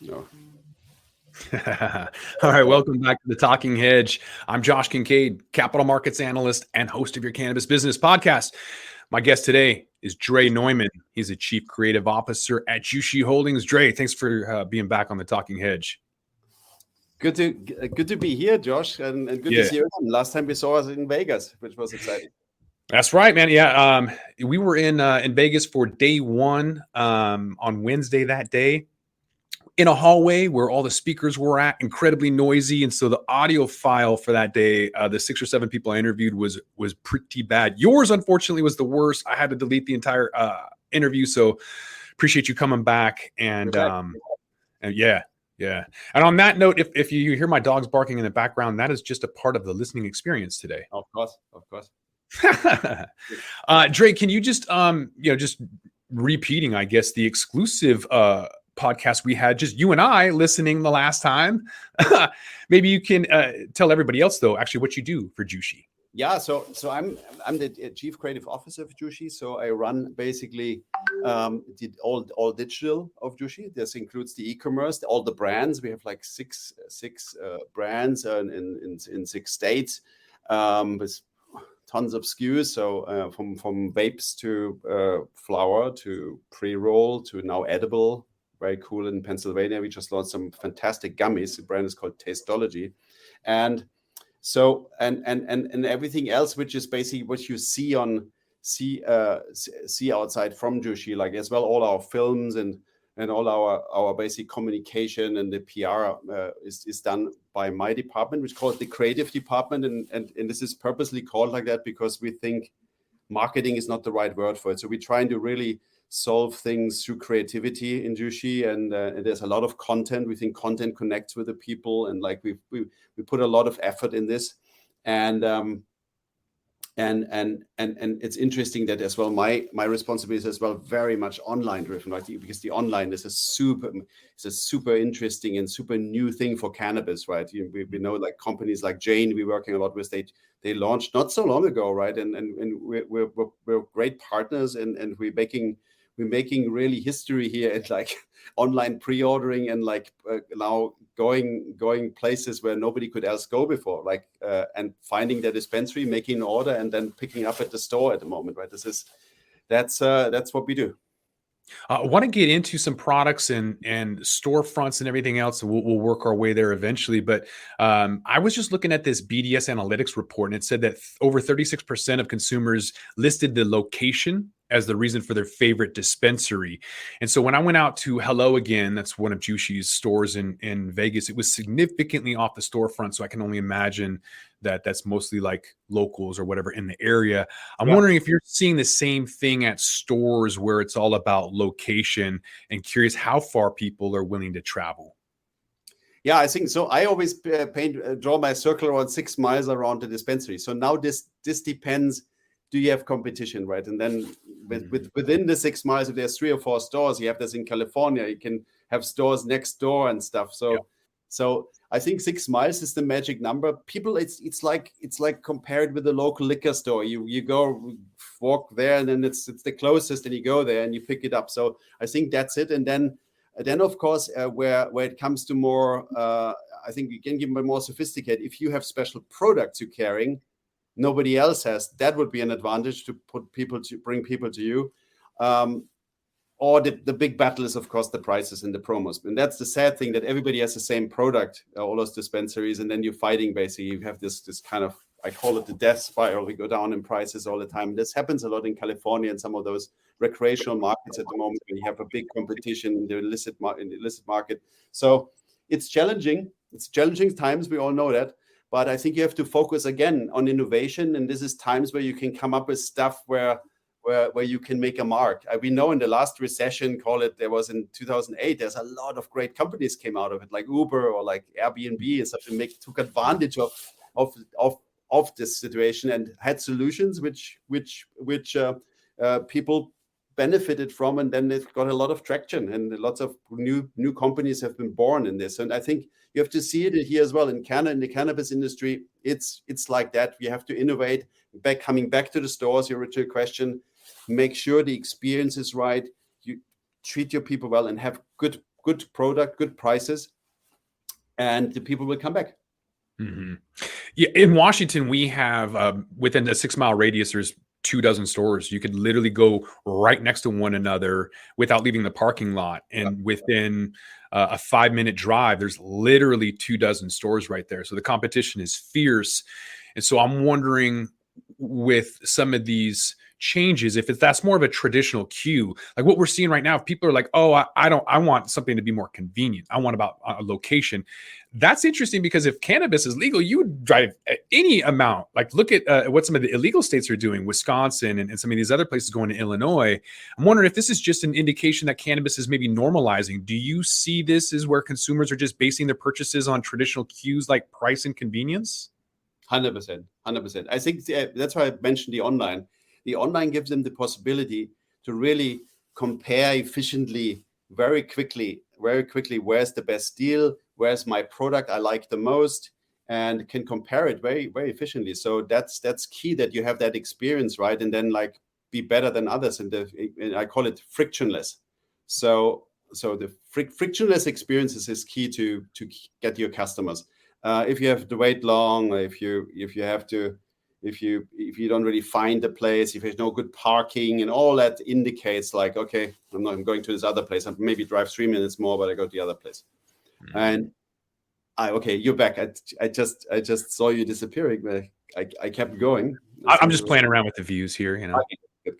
No. All right, welcome back to the Talking Hedge. I'm Josh Kincaid, capital markets analyst and host of your cannabis business podcast. My guest today is Dre Neumann. He's a chief creative officer at Jushi Holdings. Dre, thanks for being back on the Talking Hedge. Good to be here, Josh, and good to see you again. Last time we saw us in Vegas, which was exciting. That's right, man. Yeah, we were in Vegas for day one on Wednesday that day, in a hallway where all the speakers were at, incredibly noisy. And so the audio file for that day, the 6 or 7 people I interviewed was pretty bad. Yours, unfortunately, was the worst. I had to delete the entire interview. So appreciate you coming back. And yeah. And on that note, if you hear my dogs barking in the background, that is just a part of the listening experience today. Of course. Dre, can you just, just repeating, I guess, the exclusive podcast we had, just you and I listening the last time. Maybe you can tell everybody else though, actually, what you do for Jushi. Yeah, so I'm the chief creative officer of Jushi. So I run basically all digital of Jushi. This includes the e-commerce, all the brands. We have like six brands in 6 states with tons of SKUs. So from vapes to flower to pre-roll to now edible. Very cool in Pennsylvania. We just launched some fantastic gummies. The brand is called Tasteology. And so and everything else, which is basically what you see outside from Jushi, like as well all our films and all our basic communication and the PR is done by my department, which is called the creative department. And this is purposely called like that because we think marketing is not the right word for it. So we're trying to really solve things through creativity in Jushi, and there's a lot of content. We think content connects with the people, and like we put a lot of effort in this, and it's interesting that as well my responsibility is as well very much online driven, right? Because the online is a super interesting and super new thing for cannabis, right? We know like companies like Jane we're working a lot with, they launched not so long ago, right? And we're great partners, and we're making really history here at like online pre-ordering and like now going places where nobody could else go before, like and finding the dispensary, making an order, and then picking up at the store at the moment, right? That's what we do. I want to get into some products and storefronts and everything else. We'll work our way there eventually. But I was just looking at this BDS analytics report, and it said that over 36% of consumers listed the location as the reason for their favorite dispensary. And so when I went out to Hello Again, that's one of Jushi's stores in Vegas, it was significantly off the storefront. So I can only imagine that that's mostly like locals or whatever in the area. I'm wondering if you're seeing the same thing at stores where it's all about location, and curious how far people are willing to travel. Yeah, I think so. I always draw my circle around 6 miles around the dispensary. So now this depends. Do you have competition, right? And then within the 6 miles, if there's 3 or 4 stores, you have this in California. You can have stores next door and stuff. So I think 6 miles is the magic number. People, it's like compared with the local liquor store. You go walk there, and then it's the closest, and you go there and you pick it up. So I think that's it. And then of course, where it comes to more, I think you can get more sophisticated. If you have special products you're carrying, nobody else has, that would be an advantage to bring people to you. Or the big battle is, of course, the prices and the promos. And that's the sad thing, that everybody has the same product, all those dispensaries, and then you're fighting, basically. You have this kind of, I call it the death spiral. We go down in prices all the time. This happens a lot in California and some of those recreational markets at the moment, when you have a big competition in the illicit market. So it's challenging. It's challenging times. We all know that. But I think you have to focus again on innovation. And this is times where you can come up with stuff where you can make a mark. We know in the last recession, there was in 2008, there's a lot of great companies came out of it, like Uber or like Airbnb and stuff, and took advantage of this situation and had solutions which people benefited from, and then they've got a lot of traction, and lots of new companies have been born in this. And I think you have to see it here as well in the cannabis industry. It's like that. We have to innovate. Coming back to the stores, your original question, make sure the experience is right. You treat your people well and have good good product, good prices, and the people will come back. Mm-hmm. Yeah, in Washington, we have within a 6 mile radius, there's 24 stores. You could literally go right next to one another without leaving the parking lot. And within a 5-minute drive, there's literally 24 stores right there. So the competition is fierce. And so I'm wondering, with some of these changes, if that's more of a traditional queue, like what we're seeing right now, if people are like, oh, I want something to be more convenient, I want about a location. That's interesting, because if cannabis is legal, you would drive any amount. Like, look at what some of the illegal states are doing, Wisconsin and some of these other places going to Illinois. I'm wondering if this is just an indication that cannabis is maybe normalizing. Do you see this as where consumers are just basing their purchases on traditional cues like price and convenience? 100%. I think that's why I mentioned the online. The online gives them the possibility to really compare efficiently, very quickly, where's the best deal, where's my product I like the most, and can compare it very, very efficiently. So that's key, that you have that experience, right? And then like be better than others. And I call it frictionless. So the frictionless experiences is key to get your customers. If you have to wait long, if you don't really find a place, if there's no good parking, and all that indicates like, okay, I'm going to this other place. I maybe drive 3 minutes more, but I go to the other place. Mm-hmm. And okay, you're back. I just saw you disappearing, but I kept going. I'm just playing around with the views here, you know. Good.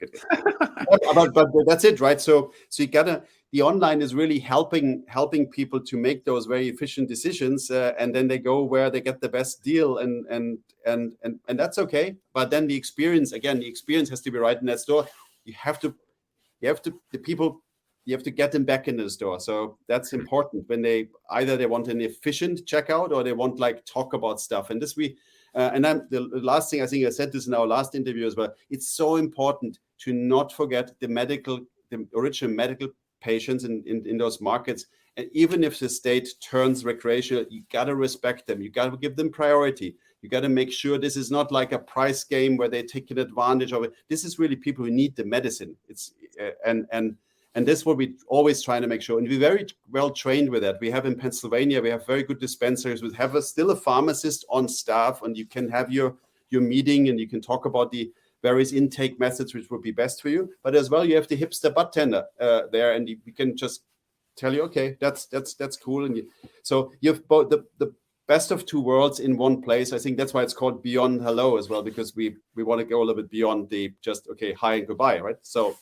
but that's it, right? So you gotta. The online is really helping people to make those very efficient decisions, and then they go where they get the best deal, and that's okay. But then the experience has to be right in that store. You have to get them back in the store. So that's important when they want an efficient checkout, or they want like talk about stuff. And this the last thing, I think I said this in our last interview as well. It's so important to not forget the original medical patients in those markets. And even if the state turns recreational, you got to respect them. You got to give them priority. You got to make sure this is not like a price game where they take an advantage of it. This is really people who need the medicine. It's and this is what we always trying to make sure. And we're very well trained with that. We have in Pennsylvania, we have very good dispensaries. We have still a pharmacist on staff, and you can have your meeting, and you can talk about the various intake methods which would be best for you. But as well, you have the hipster bartender there, and we can just tell you, okay, that's cool. And so you have both the best of two worlds in one place. I think that's why it's called Beyond Hello as well, because we want to go a little bit beyond the just, okay, hi and goodbye, right? So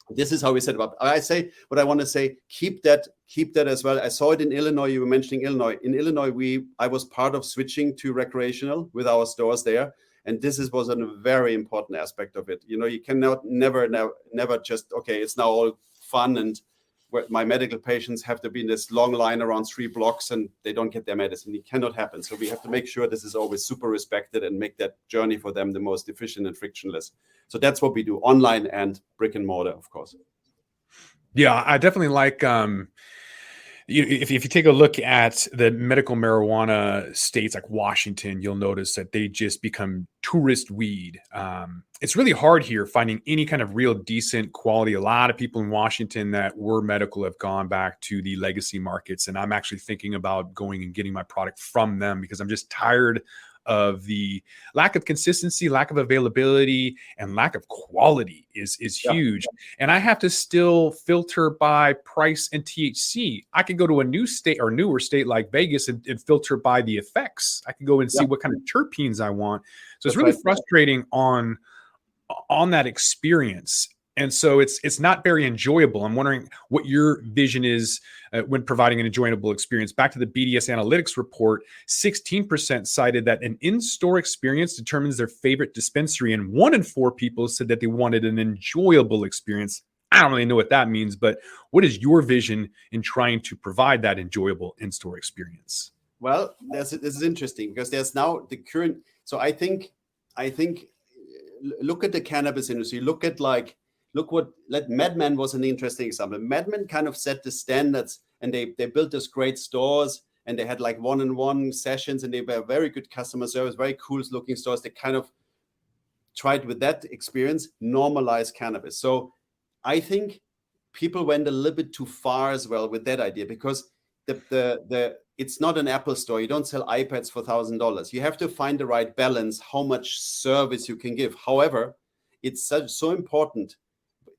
this is how we set it up. I say what I want to say, keep that as well. I saw it in Illinois. You were mentioning Illinois. In Illinois, I was part of switching to recreational with our stores there. And this was a very important aspect of it. You know, you cannot never just, okay, it's now all fun, and my medical patients have to be in this long line around 3 blocks and they don't get their medicine. It cannot happen. So we have to make sure this is always super respected and make that journey for them the most efficient and frictionless. So that's what we do, online and brick and mortar, of course. Yeah, I definitely like, if you take a look at the medical marijuana states like Washington, you'll notice that they just become tourist weed. It's really hard here finding any kind of real decent quality. A lot of people in Washington that were medical have gone back to the legacy markets, and I'm actually thinking about going and getting my product from them, because I'm just tired of the lack of consistency, lack of availability, and lack of quality is huge. And I have to still filter by price and THC. I can go to a new state or newer state like Vegas and filter by the effects. I can go and see what kind of terpenes I want. So it's really frustrating on that experience. And so it's not very enjoyable. I'm wondering what your vision is when providing an enjoyable experience. Back to the BDS analytics report, 16% cited that an in-store experience determines their favorite dispensary, and 1 in 4 people said that they wanted an enjoyable experience. I don't really know what that means, but what is your vision in trying to provide that enjoyable in-store experience? Well, this is interesting, because there's now the current. So I think, look at the cannabis industry. Look what Madman was an interesting example. Madman kind of set the standards, and they built these great stores, and they had like one-on-one sessions, and they were very good customer service, very cool looking stores. They kind of tried with that experience normalize cannabis. So I think people went a little bit too far as well with that idea, because the it's not an Apple store. You don't sell iPads for $1,000. You have to find the right balance, how much service you can give. However, it's so important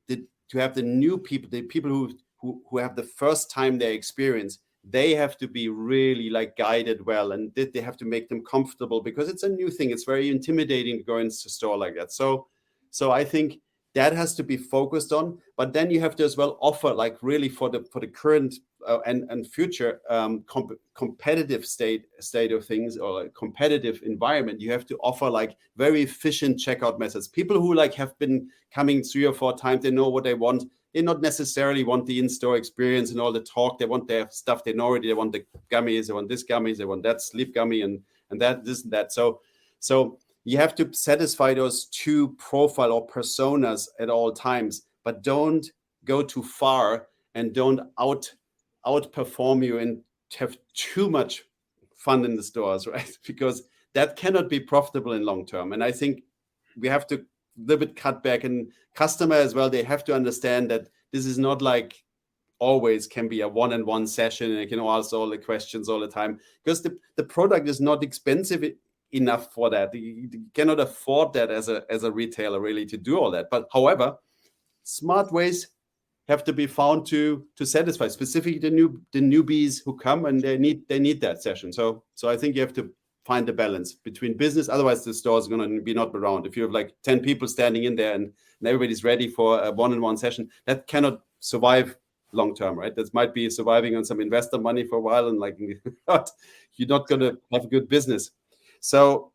to have the new people, the people who have the first time their experience, they have to be really like guided well, and they have to make them comfortable, because it's a new thing. It's very intimidating to go into a store like that. So I think that has to be focused on, but then you have to as well offer, like, really for the current and future competitive state of things, or like competitive environment. You have to offer like very efficient checkout methods. People who like have been coming 3 or 4 times, they know what they want. They not necessarily want the in-store experience and all the talk. They want their stuff they know already. They want the gummies, they want this gummies, they want that sleep gummy, and that, this and that. So you have to satisfy those 2 profile or personas at all times, but don't go too far, and don't outperform you and have too much fun in the stores, right? Because that cannot be profitable in long term. And I think we have to a little bit cut back, and customer as well, they have to understand that this is not like always can be a one-on-one session and you can answer all the questions all the time, because the product is not expensive enough for that. You cannot afford that as a retailer, really, to do all that. But however, smart ways have to be found to satisfy specifically the newbies who come, and they need that session. So I think you have to find the balance between business. Otherwise, the store is going to be not around. If you have like 10 people standing in there and everybody's ready for a one-on-one session, that cannot survive long term, right? That might be surviving on some investor money for a while, and like you're not going to have a good business. So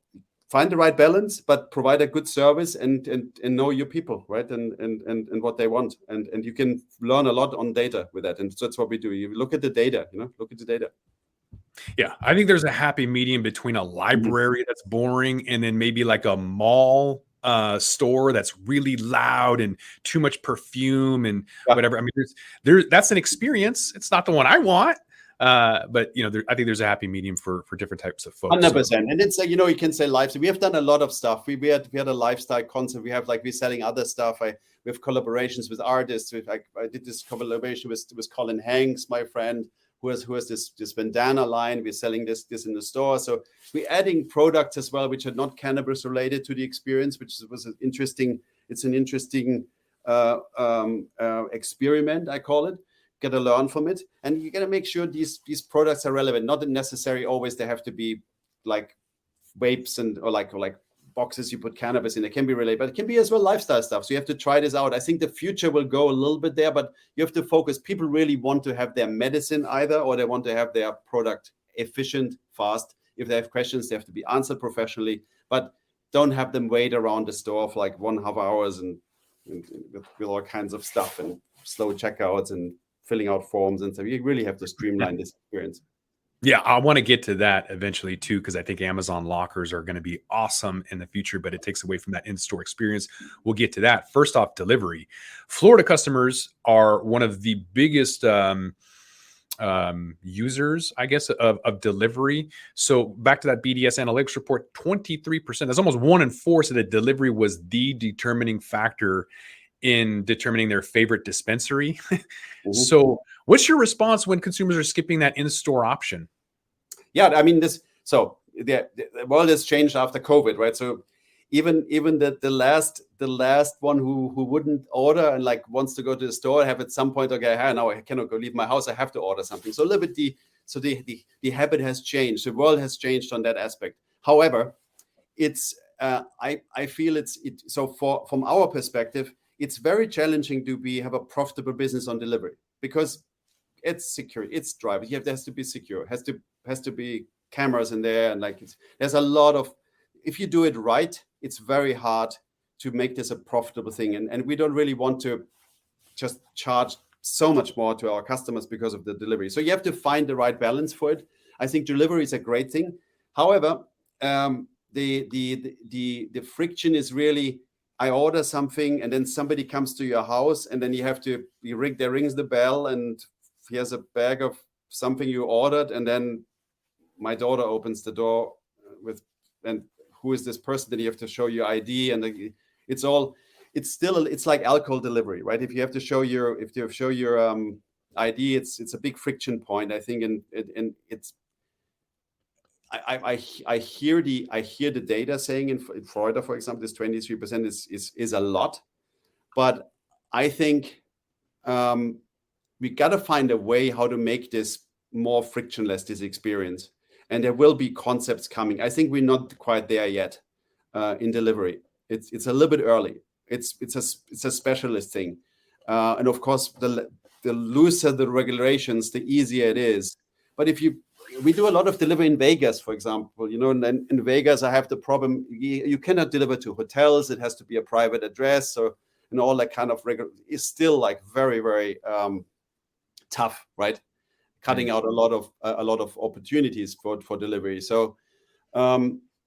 find the right balance, but provide a good service and know your people, right? And what they want. And you can learn a lot on data with that. And that's what we do. You look at the data, look at the data. Yeah, I think there's a happy medium between a library that's boring and then maybe like a mall store that's really loud and too much perfume and whatever. I mean, that's an experience. It's not the one I want. But I think there's a happy medium for different types of folks. 100%. And it's like, you can say lifestyle. We have done a lot of stuff. We had a lifestyle concept. We're selling other stuff. We have collaborations with artists. I did this collaboration with Colin Hanks, my friend, who has this bandana line. We're selling this in the store. So we're adding products as well, which are not cannabis related to the experience, which was an interesting experiment, I call it. Got to learn from it, and you got to make sure these products are relevant. Not necessarily always they have to be like vapes or like boxes you put cannabis in. It can be related, but it can be as well lifestyle stuff. So you have to try this out. I think the future will go a little bit there, but you have to focus. People really want to have their medicine either, or they want to have their product efficient, fast. If they have questions, they have to be answered professionally, but don't have them wait around the store for like 1.5 hours and with all kinds of stuff and slow checkouts and filling out forms. And so you really have to streamline this experience. Yeah, I want to get to that eventually too, because I think Amazon lockers are going to be awesome in the future, but it takes away from that in-store experience. We'll get to that. First off, delivery. Florida customers are one of the biggest users, I guess, of delivery. So back to that BDS analytics report, 23%, that's almost 1 in 4 said that delivery was the determining factor in determining their favorite dispensary. So what's your response when consumers are skipping that in-store option? Yeah, I mean, the world has changed after COVID, right? So even the last one who wouldn't order and like wants to go to the store have at some point, okay, now I cannot go leave my house, I have to order something. So a little bit the habit has changed. The world has changed on that aspect. However, it's I feel so from our perspective, it's very challenging to have a profitable business on delivery, because it's secure, it's driving. There has to be secure, has to be cameras in there, and there's a lot of. If you do it right, it's very hard to make this a profitable thing, and we don't really want to just charge so much more to our customers because of the delivery. So you have to find the right balance for it. I think delivery is a great thing. However, the friction is really. I order something and then somebody comes to your house and then there rings the bell and here's a bag of something you ordered, and then my daughter opens the door and who is this person? Then you have to show your ID, and it's all it's like alcohol delivery, right? If you have to show your ID, it's a big friction point, I think, and it's I hear the data saying in Florida, for example, this 23% is a lot, but I think we got to find a way how to make this more frictionless, this experience, and there will be concepts coming. I think we're not quite there yet in delivery. It's a little bit early. It's a specialist thing, and of course, the looser the regulations, the easier it is. But we do a lot of delivery in Vegas, for example, and then in Vegas, I have the problem, you cannot deliver to hotels. It has to be a private address, and all that kind of is still like very, very tough, right? Cutting out a lot of opportunities for delivery. So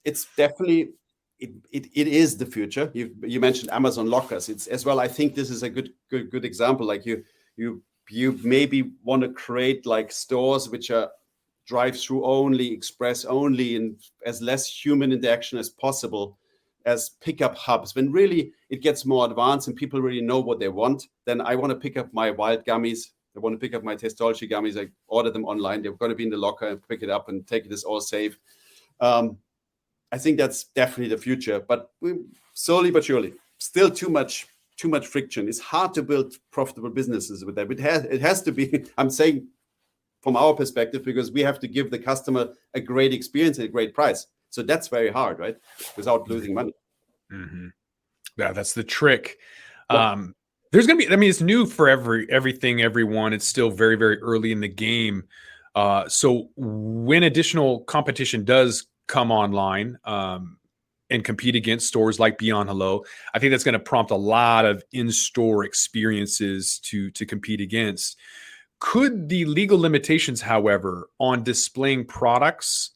it's definitely, it is the future. You mentioned Amazon lockers. It's as well, I think this is a good example. Like you maybe want to create like stores which are drive-through only, express only, and as less human interaction as possible, as pickup hubs. When really it gets more advanced and people really know what they want, then I want to pick up my wild gummies. I want to pick up my Testology gummies. I order them online. They're going to be in the locker and pick it up and take it as all safe. I think that's definitely the future, but slowly but surely, still too much friction. It's hard to build profitable businesses with that. It has to be, I'm saying, from our perspective, because we have to give the customer a great experience at a great price. So that's very hard, right? Without losing money. Mm-hmm. Yeah, that's the trick. Yeah. There's going to be, I mean, it's new for everything, everyone. It's still very, very early in the game. So when additional competition does come online and compete against stores like Beyond Hello, I think that's going to prompt a lot of in-store experiences to compete against. Could the legal limitations, however, on displaying products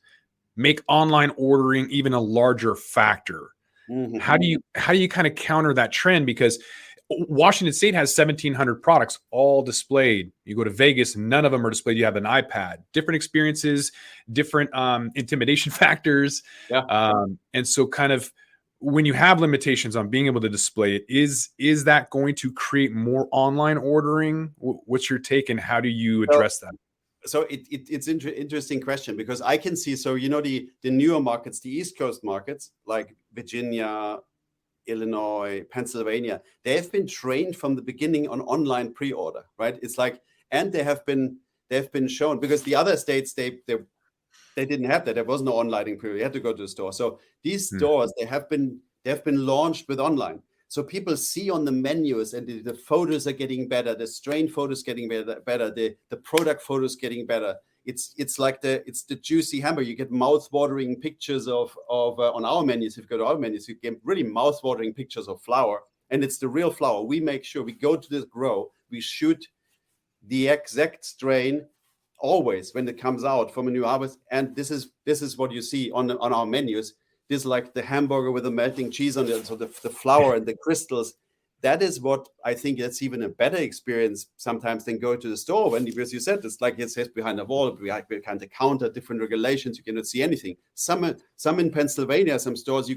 make online ordering even a larger factor? Mm-hmm. How do you kind of counter that trend? Because Washington State has 1,700 products all displayed. You go to Vegas, none of them are displayed. You have an iPad, different experiences, different intimidation factors. Yeah. And so kind of when you have limitations on being able to display it, is that going to create more online ordering? What's your take, and how do you address that? So it's interesting question, because I can see, so the newer markets, the East Coast markets like Virginia, Illinois, Pennsylvania, they have been trained from the beginning on online pre-order, right? It's like, and they've been shown, because the other states they didn't have that. There was no online pre-order. You had to go to the store. So these stores, they have been launched with online. So people see on the menus, and the photos are getting better. The strain photos getting better. The product photos getting better. It's like the juicy hamburger. You get mouth-watering pictures of on our menus. If you go to our menus, you get really mouth-watering pictures of flour, and it's the real flour. We make sure we go to this grow. We shoot the exact strain always when it comes out from a new harvest, and this is what you see on our menus. This is like the hamburger with the melting cheese on it, so the flour and the crystals. That is what I think that's even a better experience sometimes than go to the store, when, as you said, it's like it says behind the wall, behind the counter, different regulations, you cannot see anything. Some in Pennsylvania, some stores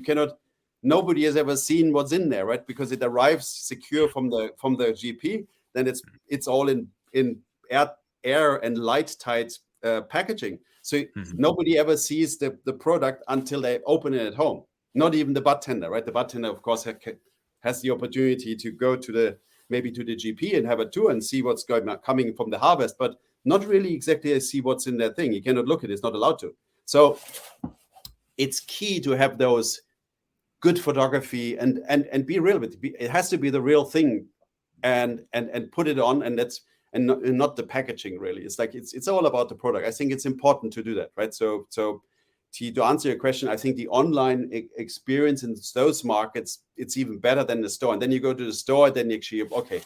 nobody has ever seen what's in there, right? Because it arrives secure from the GP, then it's all in air and light tight packaging. So nobody ever sees the product until they open it at home. Not even the bartender, right? The bartender, of course, has the opportunity to go to the GP and have a tour and see what's coming from the harvest, but not really exactly see what's in that thing. You cannot look at it; it's not allowed to. So it's key to have those good photography and be real with it. It has to be the real thing, and put it on, and that's. And not the packaging, really. It's like it's all about the product. I think it's important to do that, right? So to answer your question, I think the online experience in those markets, it's even better than the store. And then you go to the store, and then you actually, okay,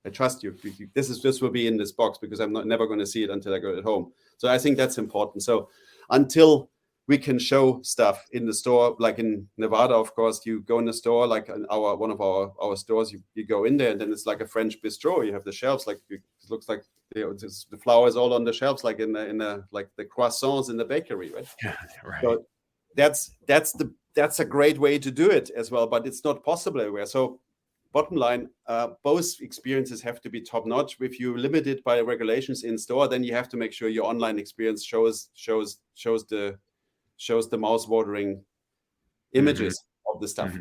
I trust you. This will be in this box, because I'm never going to see it until I go at home. So I think that's important. So until we can show stuff in the store, like in Nevada, of course, you go in the store, like in one of our stores, you go in there, and then it's like a French bistro. You have the shelves, like it looks like the flour is all on the shelves, like in the like the croissants in the bakery, right? Yeah, right. So that's a great way to do it as well, but it's not possible everywhere. So bottom line, both experiences have to be top notch. If you limit it by regulations in store, then you have to make sure your online experience shows the mouse watering images of the stuff.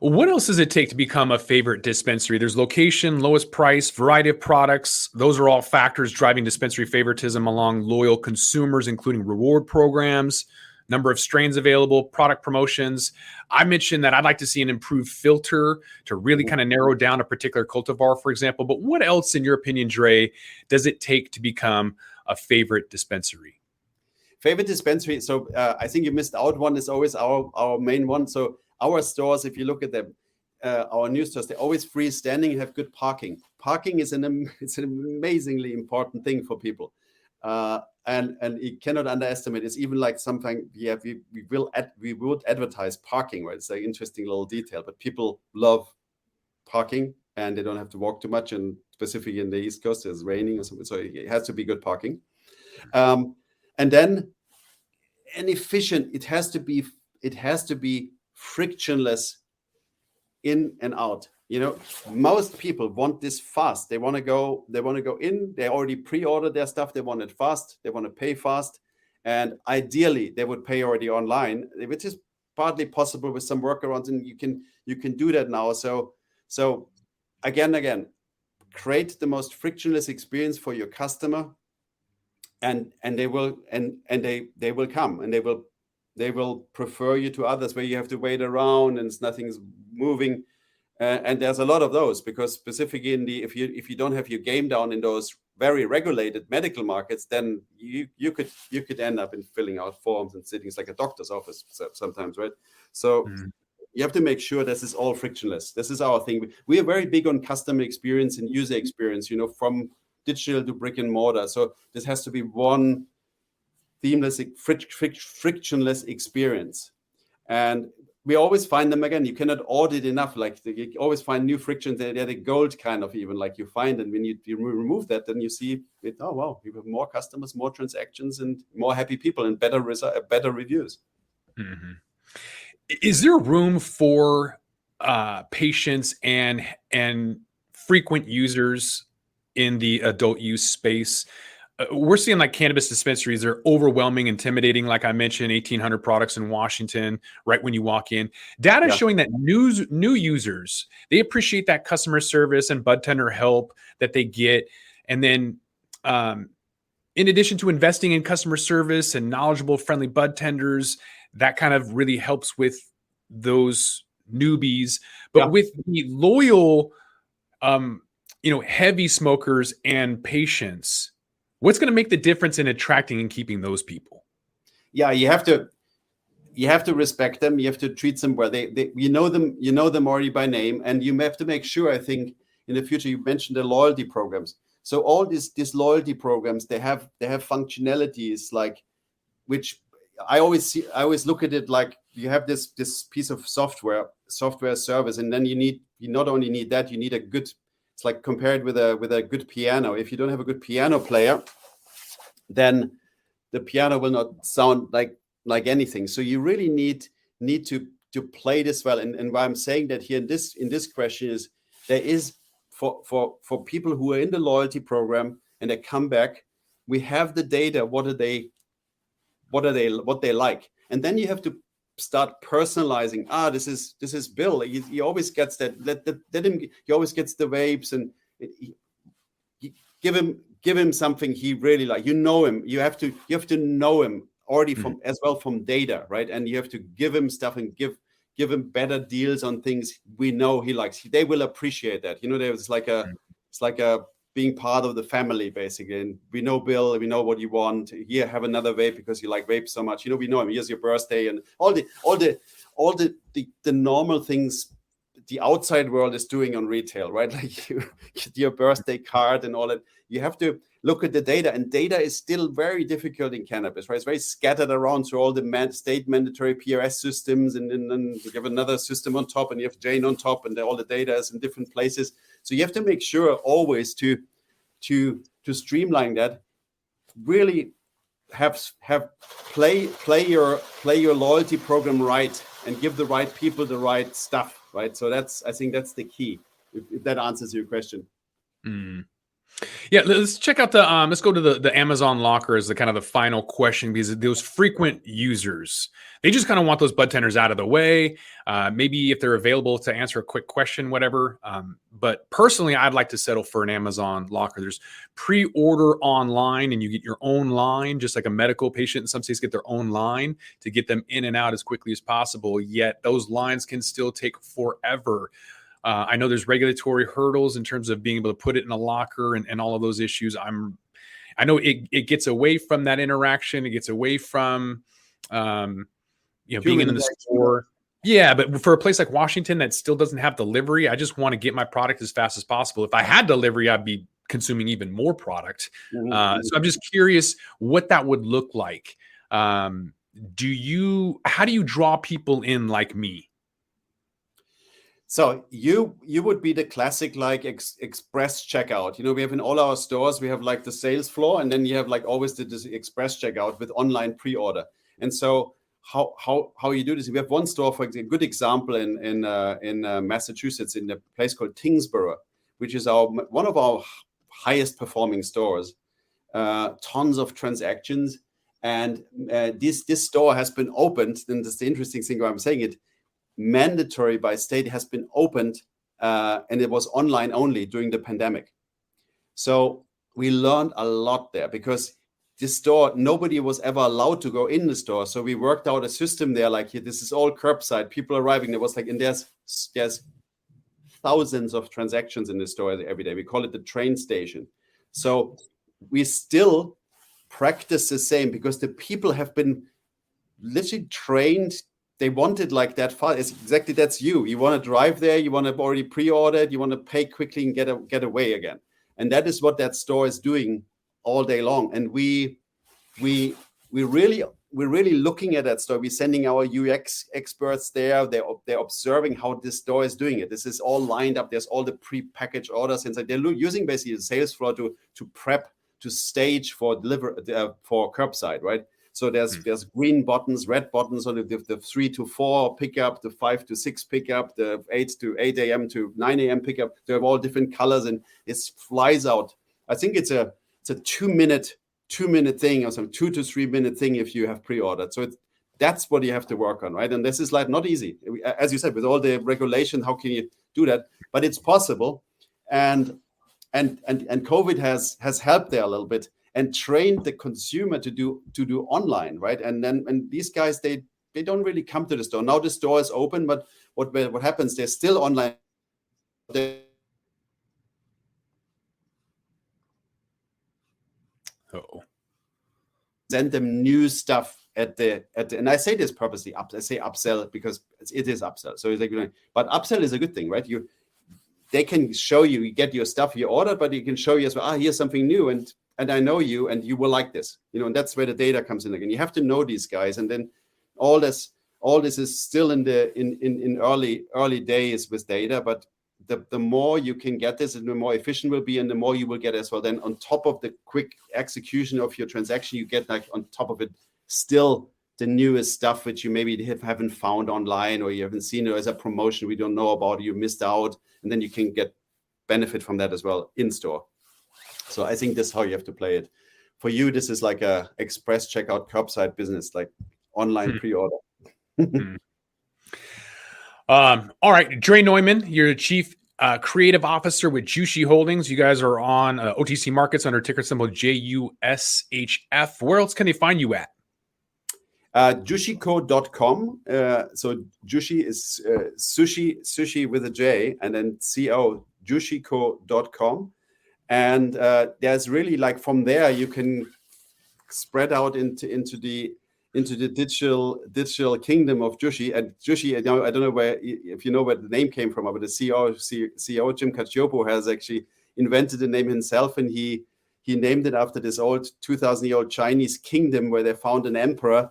What else does it take to become a favorite dispensary? There's location, lowest price, variety of products. Those are all factors driving dispensary favoritism along loyal consumers, including reward programs, number of strains available, product promotions. I mentioned that I'd like to see an improved filter to really kind of narrow down a particular cultivar, for example. But what else, in your opinion, Dre, does it take to become a favorite dispensary? Favorite dispensary. So I think you missed out. One is always our main one. So our stores, if you look at them, our new stores, they're always freestanding and have good parking. Parking is it's an amazingly important thing for people. And you cannot underestimate. It's even like something we would advertise parking, right? It's an interesting little detail, but people love parking and they don't have to walk too much. And specifically in the East Coast, it's raining or something, so it has to be good parking. And then efficient. It has to be frictionless in and out. Most people want this fast. They want to go in. They already pre-ordered their stuff. They want it fast. They want to pay fast, and ideally they would pay already online, which is partly possible with some workarounds. And you can do that now. So again, create the most frictionless experience for your customer, and they will come, and they will prefer you to others where you have to wait around and nothing's moving. And there's a lot of those, because specifically if you don't have your game down in those very regulated medical markets, then you could end up in filling out forms and sitting like a doctor's office sometimes, right? So you have to make sure this is all frictionless. This is our thing. We are very big on customer experience and user experience, from digital to brick and mortar. So this has to be one seamless, frictionless experience. And we always find them again. You cannot audit enough. Like you always find new frictions. They're the gold kind of, even like you find. And when you remove that, then you see it. Oh wow, we have more customers, more transactions, and more happy people, and better reviews. Mm-hmm. Is there room for patients and frequent users in the adult use space? We're seeing like cannabis dispensaries are overwhelming, intimidating. Like I mentioned, 1,800 products in Washington right when you walk in. Data showing that new users, they appreciate that customer service and bud tender help that they get. And then in addition to investing in customer service and knowledgeable, friendly bud tenders, that kind of really helps with those newbies. But with the loyal, heavy smokers and patients, what's going to make the difference in attracting and keeping those people? Yeah, you have to respect them. You have to treat them well. You know them already by name, and you have to make sure. I think in the future, you mentioned the loyalty programs. So all these loyalty programs, they have functionalities like, which I always look at it like you have this piece of software service, and then you not only need that, you need a good. It's like compared with a good piano. If you don't have a good piano player, then the piano will not sound like anything. So you really need to play this well. And why I'm saying that here in this question is, there is for people who are in the loyalty program and they come back, we have the data. What they like, and then you have to start personalizing. This is Bill. He always gets that. Let him. He always gets the vapes, and give him something he really like. You know him. You have to know him already from data, right? And you have to give him stuff and give him better deals on things we know he likes. They will appreciate that. It's like a being part of the family, basically. And we know Bill, we know what you want. Here, have another vape because you like vape so much. We know him. Here's your birthday, and all the normal things the outside world is doing on retail, right? Like your birthday card and all that. You have to look at the data, and data is still very difficult in cannabis, right? It's very scattered around through all the state mandatory PRS systems, and then you have another system on top, and you have Jane on top, and all the data is in different places. So you have to make sure always to streamline that. Really have play your loyalty program right, and give the right people the right stuff, right? So I think that's the key, if that answers your question. Mm. Yeah, let's check out the let's go to the Amazon locker as the kind of the final question, because those frequent users, they just kind of want those bud tenders out of the way. Maybe if they're available to answer a quick question, whatever. But personally, I'd like to settle for an Amazon locker. There's pre-order online and you get your own line, just like a medical patient in some states get their own line to get them in and out as quickly as possible. Yet those lines can still take forever. I know there's regulatory hurdles in terms of being able to put it in a locker and all of those issues. I know it gets away from that interaction. It gets away from, being in the store. Yeah, but for a place like Washington that still doesn't have delivery, I just want to get my product as fast as possible. If I had delivery, I'd be consuming even more product. So I'm just curious what that would look like. How do you draw people in like me? So you would be the classic like express checkout. We have in all our stores, we have like the sales floor, and then you have like always this express checkout with online pre-order. And so how you do this? We have one store, for example, a good example in Massachusetts, in a place called Tingsboro, which is one of our highest performing stores. Tons of transactions, and this store has been opened. And that's the interesting thing why I'm saying it. Mandatory by state, has been opened, and it was online only during the pandemic. So we learned a lot there, because this store, nobody was ever allowed to go in the store. So we worked out a system there, like, this is all curbside, people arriving. There was like, and there's thousands of transactions in the store every day. We call it the train station. So we still practice the same, because the people have been literally trained. They want it like that fast. It's exactly, that's you. You want to drive there. You want to already pre-order it. You want to pay quickly and get away again. And that is what that store is doing all day long. And we're really looking at that store. We're sending our UX experts there. They're observing how this store is doing it. This is all lined up. There's all the pre-packaged orders inside. They're using basically the sales floor to prep, to stage for for curbside, right? So there's green buttons, red buttons on the 3 to 4 pickup, the 5 to 6 pickup, the 8 a.m. to 9 a.m. pickup. They have all different colors, and it flies out. I think it's a 2-minute thing, or some 2 to 3 minute thing if you have pre-ordered. So that's what you have to work on, right? And this is like not easy, as you said, with all the regulation. How can you do that? But it's possible, and COVID has helped there a little bit, and trained the consumer to do online, right? And these guys, they don't really come to the store. Now the store is open, but what happens? They're still online. Send them new stuff at the and I say this purposely I say upsell, because it is upsell. So it's like, but upsell is a good thing, right? They can show you get your stuff you ordered, but you can show you as well. Here's something new, and I know you, and you will like this, and that's where the data comes in again. You have to know these guys, and then all this is still in early days with data. But the more you can get this, and the more efficient will be, and the more you will get as well. Then on top of the quick execution of your transaction, you get like on top of it still the newest stuff which you maybe haven't found online, or you haven't seen, or as a promotion we don't know about, you missed out, and then you can get benefit from that as well in store. So I think this is how you have to play it. For you, this is like a express checkout curbside business, like online pre-order. All right, Dre Neumann, you're the chief creative officer with Jushi Holdings. You guys are on OTC markets under ticker symbol JUSHF. Where else can they find you at? Jushico.com. So Jushi is sushi with a J, and then CO, Jushico.com. And there's really, like, from there you can spread out into the digital kingdom of Jushi. And Jushi, I don't know if you know where the name came from, but the CEO Jim Cacioppo has actually invented the name himself, and he named it after this old 2,000-year-old Chinese kingdom where they found an emperor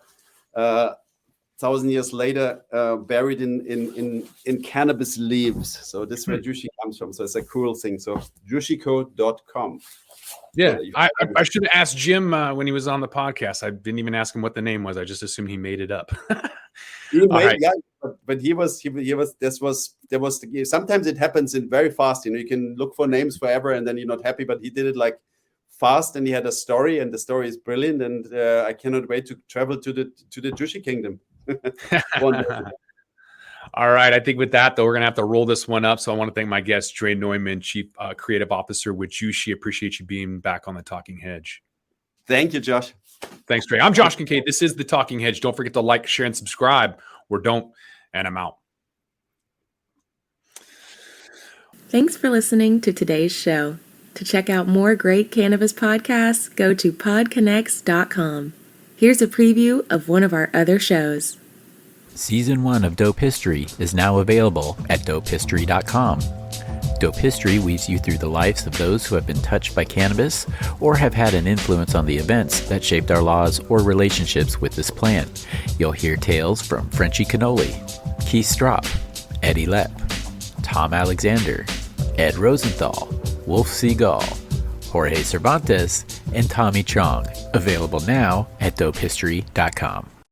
1,000 years later, buried in cannabis leaves. So this is where Jushi comes from. So it's a cool thing. So Jushico.com. Yeah, I should have asked Jim when he was on the podcast. I didn't even ask him what the name was. I just assumed he made it up. Yeah, but he was sometimes it happens in very fast. You can look for names forever and then you're not happy, but he did it like fast, and he had a story, and the story is brilliant, and I cannot wait to travel to the Jushi kingdom. All right. I think with that, though, we're going to have to roll this one up. So I want to thank my guest, Dre Neumann, Chief Creative Officer with Jushi. Appreciate you being back on the Talking Hedge. Thank you, Josh. Thanks, Dre. I'm Josh Kincaid. This is the Talking Hedge. Don't forget to like, share, and subscribe, or don't, and I'm out. Thanks for listening to today's show. To check out more great cannabis podcasts, go to podconnects.com. Here's a preview of one of our other shows. Season 1 of Dope History is now available at dopehistory.com. Dope History weaves you through the lives of those who have been touched by cannabis or have had an influence on the events that shaped our laws or relationships with this plant. You'll hear tales from Frenchie Cannoli, Keith Strop, Eddie Lepp, Tom Alexander, Ed Rosenthal, Wolf Seagal, Jorge Cervantes, and Tommy Chong. Available now at dopehistory.com.